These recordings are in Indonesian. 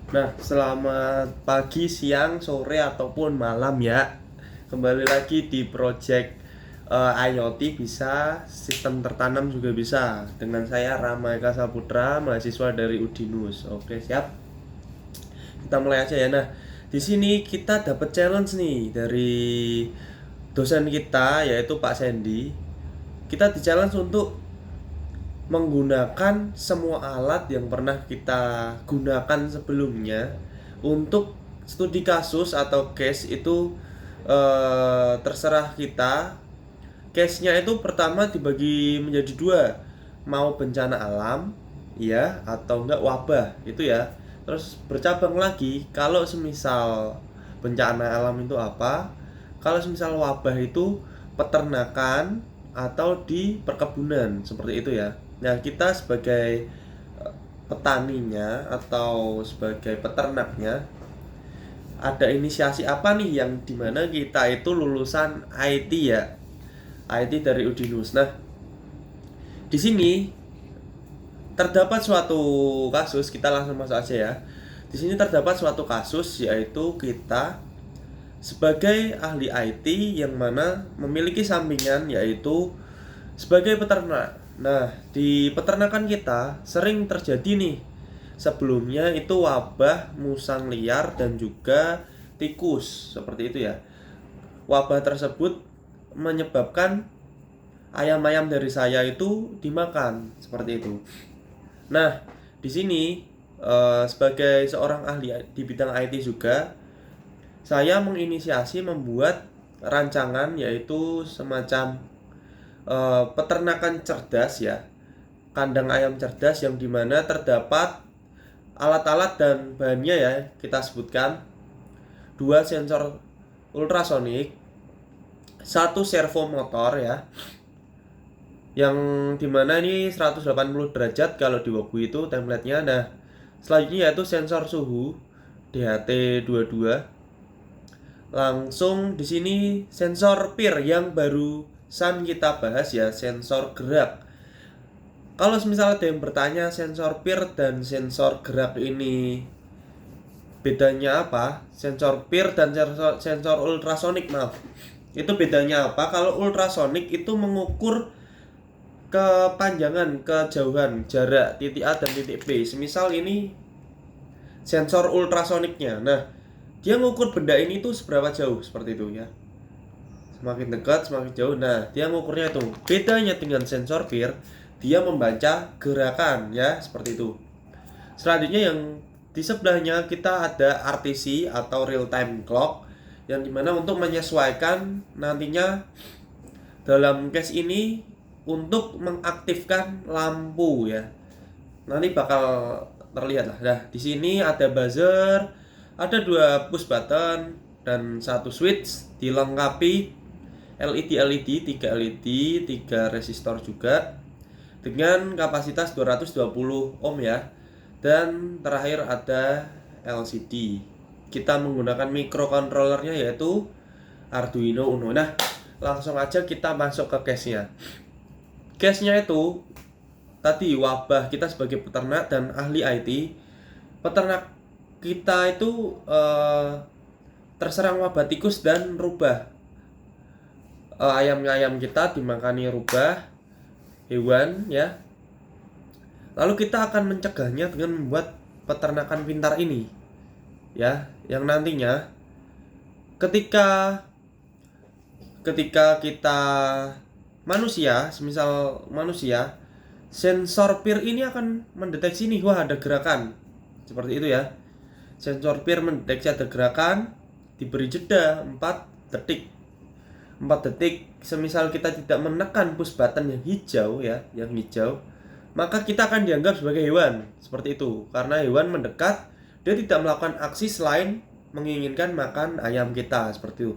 Nah, selamat pagi, siang, sore, ataupun malam ya. Kembali lagi di project IoT bisa, sistem tertanam juga bisa. Dengan saya Rama Eka Saputra, mahasiswa dari Udinus. Oke, siap. Kita mulai aja ya. Nah, di sini kita dapat challenge nih dari dosen kita yaitu Pak Sandy. Kita di challenge untuk menggunakan semua alat yang pernah kita gunakan sebelumnya untuk studi kasus atau case itu terserah kita. Case-nya itu pertama dibagi menjadi dua, mau bencana alam ya atau enggak wabah itu ya. Terus bercabang lagi kalau semisal bencana alam itu apa, kalau semisal wabah itu peternakan atau di perkebunan seperti itu ya. Nah, kita sebagai petaninya atau sebagai peternaknya ada inisiasi apa nih yang dimana kita itu lulusan IT ya, IT dari Udinus. Nah, di sini terdapat suatu kasus, kita langsung masuk aja ya. Di sini terdapat suatu kasus yaitu kita sebagai ahli IT yang mana memiliki sampingan yaitu sebagai peternak. Nah, di peternakan kita sering terjadi nih sebelumnya itu wabah musang liar dan juga tikus seperti itu ya. Wabah tersebut menyebabkan ayam-ayam dari saya itu dimakan seperti itu. Nah, di sini sebagai seorang ahli di bidang IT juga, saya menginisiasi membuat rancangan yaitu semacam peternakan cerdas ya, kandang ayam cerdas yang dimana terdapat alat-alat dan bahannya ya, kita sebutkan dua sensor ultrasonik, satu servo motor ya, yang dimana ini 180 derajat kalau di Wobu itu templatenya. Nah, selanjutnya yaitu sensor suhu DHT22. Langsung di sini sensor PIR yang barusan kita bahas ya, sensor gerak. Kalau misalnya ada yang bertanya sensor PIR dan sensor gerak ini bedanya apa? Sensor PIR dan sensor ultrasonik, maaf. Itu bedanya apa? Kalau ultrasonik itu mengukur kepanjangan, kejauhan, jarak titik A dan titik B. Semisal ini sensor ultrasoniknya. Nah, dia mengukur benda ini tuh seberapa jauh seperti itu ya. Semakin dekat, semakin jauh. Nah, dia mengukurnya tuh. Bedanya dengan sensor PIR, dia membaca gerakan ya, seperti itu. Selanjutnya yang di sebelahnya kita ada RTC atau real time clock yang dimana untuk menyesuaikan nantinya dalam case ini untuk mengaktifkan lampu ya. Nanti bakal terlihat lah. Nah, di sini ada buzzer, ada dua push button dan satu switch dilengkapi LED, 3 LED, 3 resistor juga dengan kapasitas 220 ohm ya. Dan terakhir ada LCD. Kita menggunakan microcontrollernya yaitu Arduino Uno. Nah, langsung aja kita masuk ke case-nya. Case-nya itu tadi wabah, kita sebagai peternak dan ahli IT. Peternak kita itu terserang wabah tikus dan rubah. Ayam-ayam kita dimakani rubah hewan ya. Lalu kita akan mencegahnya dengan membuat peternakan pintar ini ya, yang nantinya ketika kita manusia, semisal manusia, sensor PIR ini akan mendeteksi nih, wah ada gerakan seperti itu ya. Sensor PIR mendeteksi ada gerakan, diberi jeda 4 detik. 4 detik, semisal kita tidak menekan push button yang hijau ya, yang hijau, maka kita akan dianggap sebagai hewan seperti itu. Karena hewan mendekat, dia tidak melakukan aksi selain menginginkan makan ayam kita seperti itu.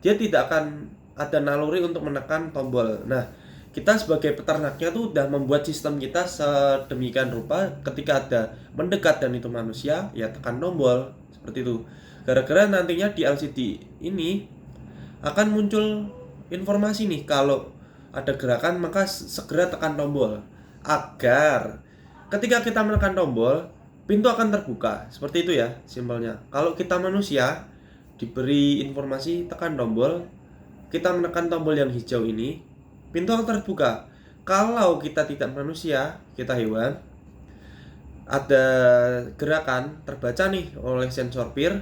Dia tidak akan ada naluri untuk menekan tombol. Nah, kita sebagai peternaknya tuh udah membuat sistem kita sedemikian rupa, ketika ada mendekat dan itu manusia, ya tekan tombol seperti itu. Gara-gara nantinya di LCD ini akan muncul informasi nih, kalau ada gerakan maka segera tekan tombol agar ketika kita menekan tombol pintu akan terbuka. Seperti itu ya simpelnya. Kalau kita manusia diberi informasi tekan tombol, kita menekan tombol yang hijau ini, pintu akan terbuka. Kalau kita tidak manusia, kita hewan, ada gerakan terbaca nih oleh sensor PIR,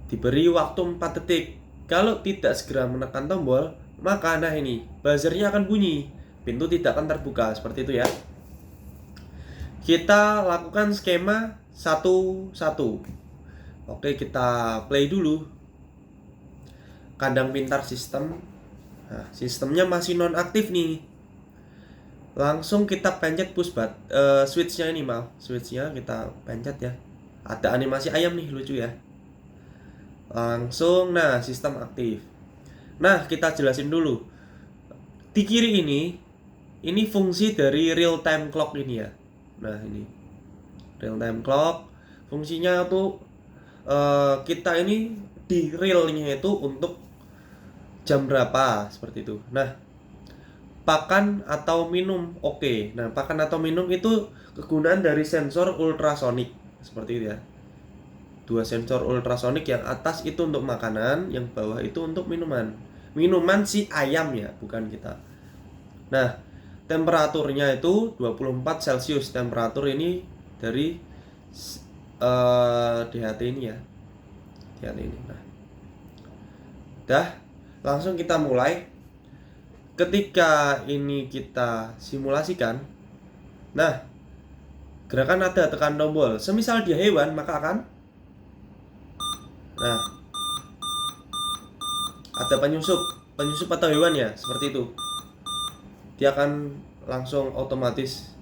diberi waktu 4 detik. Kalau tidak segera menekan tombol, maka nah ini buzzernya akan bunyi, pintu tidak akan terbuka. Seperti itu ya. Kita lakukan skema satu-satu. Oke, kita play dulu. Kandang pintar sistem. Nah, sistemnya masih nonaktif nih. Langsung kita pencet switchnya ini, maaf. Switchnya kita pencet ya. Ada animasi ayam nih, lucu ya. Langsung, nah sistem aktif. Nah, kita jelasin dulu. Di kiri ini fungsi dari real time clock ini ya. Nah, ini real time clock. Fungsinya tuh kita ini di realnya itu untuk jam berapa, seperti itu. Nah, pakan atau minum, oke. Nah, pakan atau minum itu kegunaan dari sensor ultrasonik, seperti itu ya. Dua sensor ultrasonik, yang atas itu untuk makanan, yang bawah itu untuk minuman. Minuman si ayam ya, bukan kita. Nah, temperaturnya itu 24 Celcius. Temperatur ini dari DHT ini ya. DHT ini. Nah, dah, langsung kita mulai. Ketika ini kita simulasikan, nah, gerakan ada tekan tombol. Semisal dia hewan, maka akan, nah, ada penyusup atau hewan ya, seperti itu. Dia akan langsung otomatis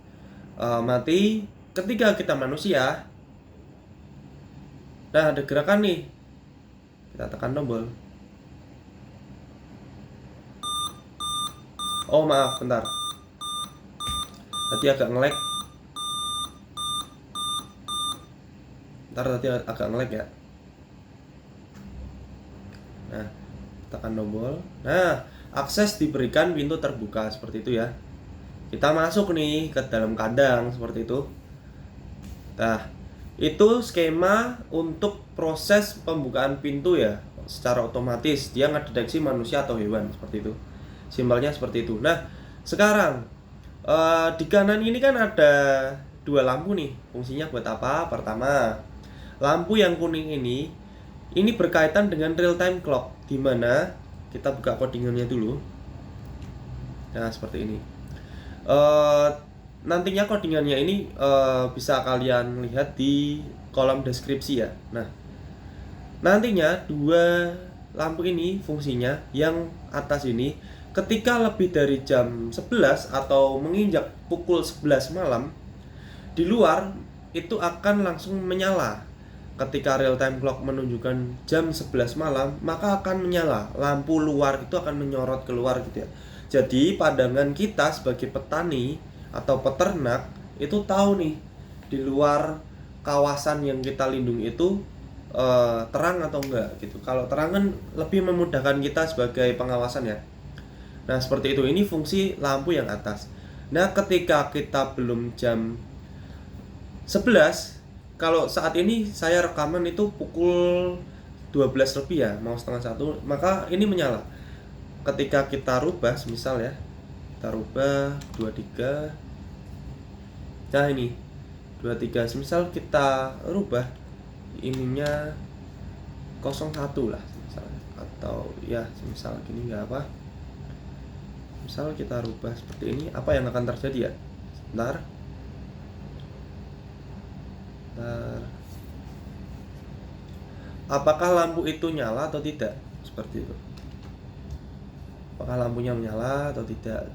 mati. Ketika kita manusia, nah ada gerakan nih, kita tekan tombol. Oh maaf, bentar, tadi agak nge-lag. Tadi agak nge-lag ya. Nah, tekan tombol. Nah, akses diberikan, pintu terbuka, seperti itu ya. Kita masuk nih ke dalam kandang, seperti itu. Nah, itu skema untuk proses pembukaan pintu ya, secara otomatis. Dia ngedeteksi manusia atau hewan, seperti itu. Simpelnya seperti itu. Nah, sekarang di kanan ini kan ada dua lampu nih. Fungsinya buat apa? Pertama, lampu yang kuning ini berkaitan dengan real time clock, di mana kita buka codingannya dulu. Nah, seperti ini. Nantinya codingannya ini bisa kalian lihat di kolom deskripsi ya. Nah, nantinya dua lampu ini fungsinya, yang atas ini ketika lebih dari jam 11 atau menginjak pukul 11 malam, di luar itu akan langsung menyala. Ketika real time clock menunjukkan jam 11 malam, maka akan menyala. Lampu luar itu akan menyorot keluar gitu ya. Jadi pandangan kita sebagai petani atau peternak itu tahu nih, di luar kawasan yang kita lindungi itu terang atau enggak gitu. Kalau terang kan lebih memudahkan kita sebagai pengawasan ya. Nah, seperti itu. Ini fungsi lampu yang atas. Nah, ketika kita belum jam 11, kalau saat ini saya rekaman itu pukul 12 lebih ya, mau setengah satu, maka ini menyala. Ketika kita rubah, misal ya, kita rubah 23. Nah, ini 23, misal kita rubah ininya 01 lah misalnya, atau ya misal gini nggak apa. Misal kita rubah seperti ini, apa yang akan terjadi ya? Sebentar. Apakah lampu itu nyala atau tidak? Seperti itu. Apakah lampunya menyala atau tidak?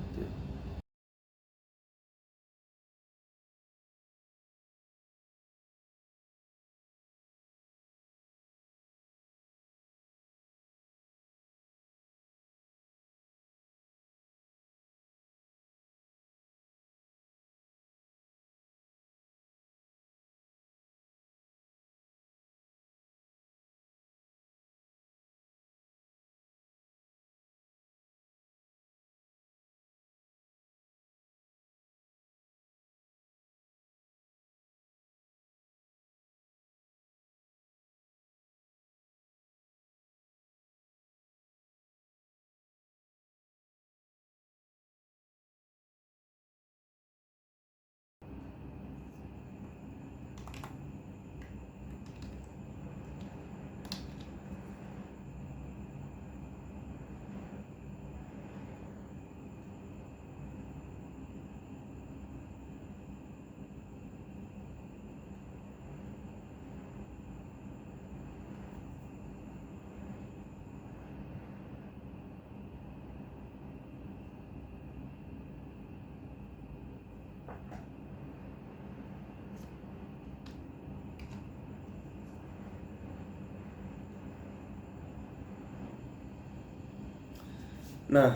Nah,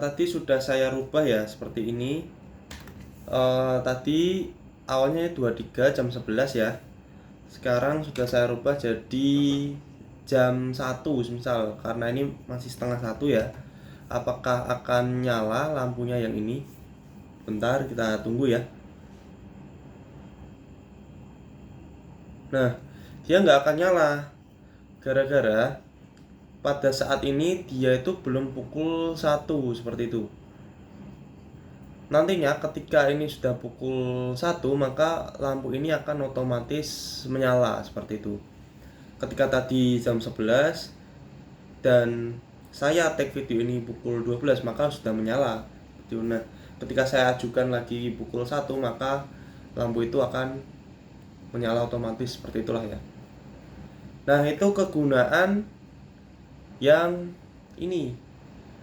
tadi sudah saya rubah ya seperti ini. Tadi awalnya 23 jam 11 ya. Sekarang sudah saya rubah jadi jam 1 misal, karena ini masih setengah 1 ya. Apakah akan nyala lampunya yang ini? Bentar, kita tunggu ya. Nah, dia nggak akan nyala gara-gara pada saat ini dia itu belum pukul 1 seperti itu. Nantinya ketika ini sudah pukul 1 maka lampu ini akan otomatis menyala seperti itu. Ketika tadi jam 11 dan saya take video ini pukul 12 maka sudah menyala. Nah, ketika saya ajukan lagi pukul 1 maka lampu itu akan menyala otomatis, seperti itulah ya. Nah, itu kegunaan yang ini,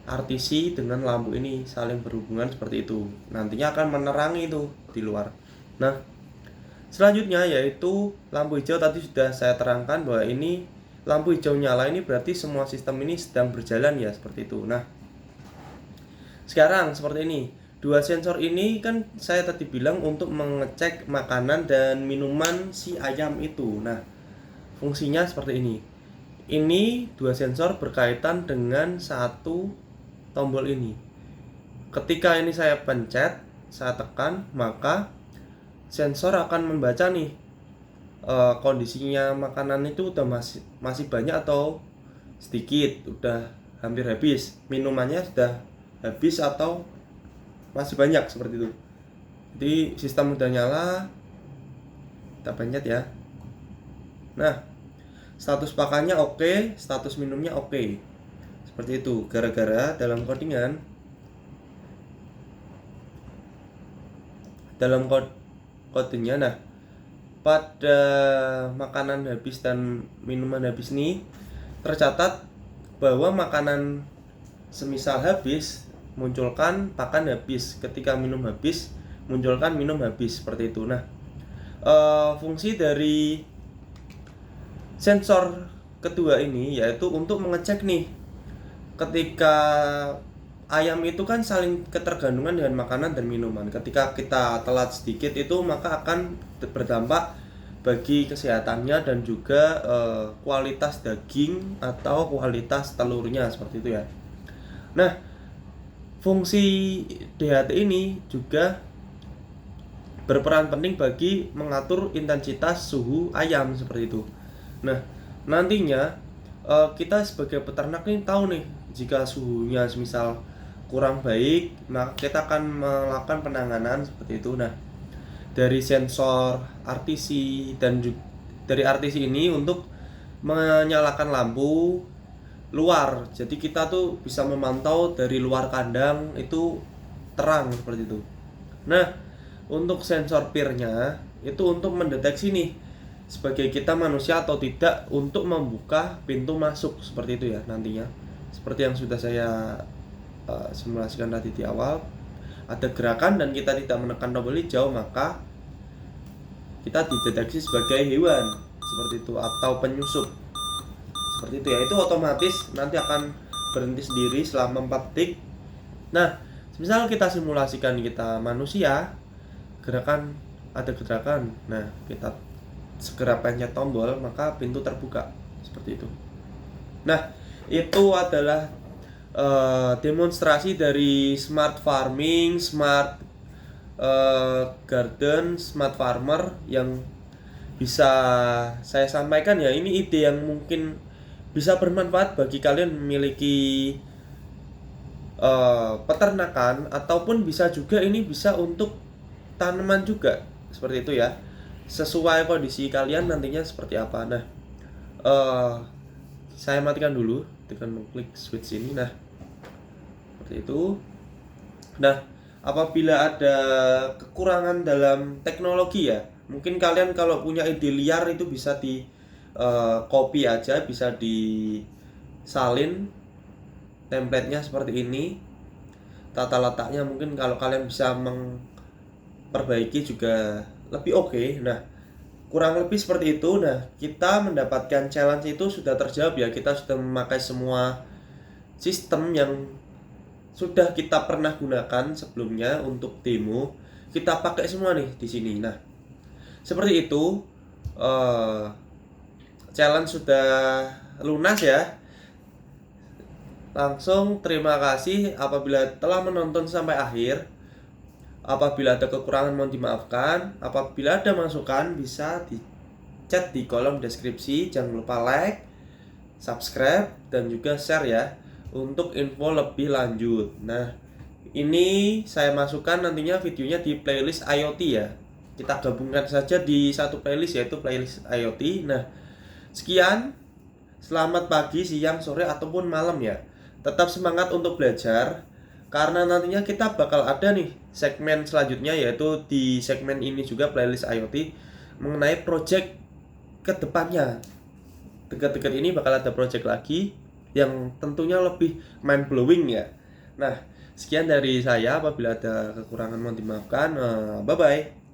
RTC dengan lampu ini saling berhubungan seperti itu. Nantinya akan menerangi itu di luar. Nah, selanjutnya yaitu lampu hijau. Tadi sudah saya terangkan bahwa ini lampu hijau nyala, ini berarti semua sistem ini sedang berjalan ya, seperti itu. Nah, sekarang seperti ini. Dua sensor ini kan saya tadi bilang untuk mengecek makanan dan minuman si ayam itu. Nah, fungsinya seperti ini. Ini dua sensor berkaitan dengan satu tombol ini. Ketika ini saya pencet, saya tekan, maka sensor akan membaca nih kondisinya makanan itu udah masih banyak atau sedikit, udah hampir habis, minumannya sudah habis atau masih banyak, seperti itu. Jadi sistem udah nyala, kita pencet ya. Nah, status pakannya oke, status minumnya oke. Seperti itu, gara-gara dalam codingan, dalam kodenya, nah pada makanan habis dan minuman habis nih tercatat bahwa makanan semisal habis munculkan pakan habis, ketika minum habis munculkan minum habis, seperti itu. Nah, fungsi dari sensor kedua ini yaitu untuk mengecek nih, ketika ayam itu kan saling ketergantungan dengan makanan dan minuman. Ketika kita telat sedikit itu maka akan berdampak bagi kesehatannya dan juga kualitas daging atau kualitas telurnya, seperti itu ya. Nah, fungsi DHT ini juga berperan penting bagi mengatur intensitas suhu ayam, seperti itu. Nah, nantinya kita sebagai peternak nih tahu nih, jika suhunya misal kurang baik, maka kita akan melakukan penanganan seperti itu. Nah, dari sensor RTC dan dari RTC ini untuk menyalakan lampu luar, jadi kita tuh bisa memantau dari luar kandang itu terang, seperti itu. Nah, untuk sensor PIR-nya itu untuk mendeteksi nih sebagai kita manusia atau tidak untuk membuka pintu masuk, seperti itu ya nantinya. Seperti yang sudah saya simulasikan tadi di awal, ada gerakan dan kita tidak menekan tombol hijau maka kita dideteksi sebagai hewan, seperti itu, atau penyusup, seperti itu ya. Itu otomatis nanti akan berhenti sendiri selama 4 detik. Nah, misal kita simulasikan kita manusia, ada gerakan, nah kita segera pencet tombol maka pintu terbuka, seperti itu. Nah, itu adalah demonstrasi dari smart farming, smart garden, smart farmer yang bisa saya sampaikan ya. Ini ide yang mungkin bisa bermanfaat bagi kalian memiliki peternakan, ataupun bisa juga ini bisa untuk tanaman juga, seperti itu ya, sesuai kondisi kalian nantinya seperti apa. Nah, saya matikan dulu dengan mengklik switch ini. Nah, seperti itu. Nah, apabila ada kekurangan dalam teknologi ya, mungkin kalian kalau punya ide liar itu bisa di copy aja, bisa disalin template-nya seperti ini, tata letaknya mungkin kalau kalian bisa memperbaiki juga lebih oke. Nah, kurang lebih seperti itu. Nah, kita mendapatkan challenge itu sudah terjawab ya, kita sudah memakai semua sistem yang sudah kita pernah gunakan sebelumnya untuk demo, kita pakai semua nih di sini. Nah, seperti itu. Challenge sudah lunas ya. Langsung terima kasih apabila telah menonton sampai akhir. Apabila ada kekurangan mohon dimaafkan. Apabila ada masukan bisa di chat di kolom deskripsi. Jangan lupa like, subscribe, dan juga share ya untuk info lebih lanjut. Nah, ini saya masukkan nantinya videonya di playlist IoT ya. Kita gabungkan saja di satu playlist, yaitu playlist IoT. Nah, sekian. Selamat pagi, siang, sore, ataupun malam ya. Tetap semangat untuk belajar, karena nantinya kita bakal ada nih segmen selanjutnya, yaitu di segmen ini juga playlist IoT mengenai project kedepannya. Dekat-dekat ini bakal ada project lagi yang tentunya lebih mind blowing ya. Nah, sekian dari saya. Apabila ada kekurangan mohon dimaafkan. Bye bye.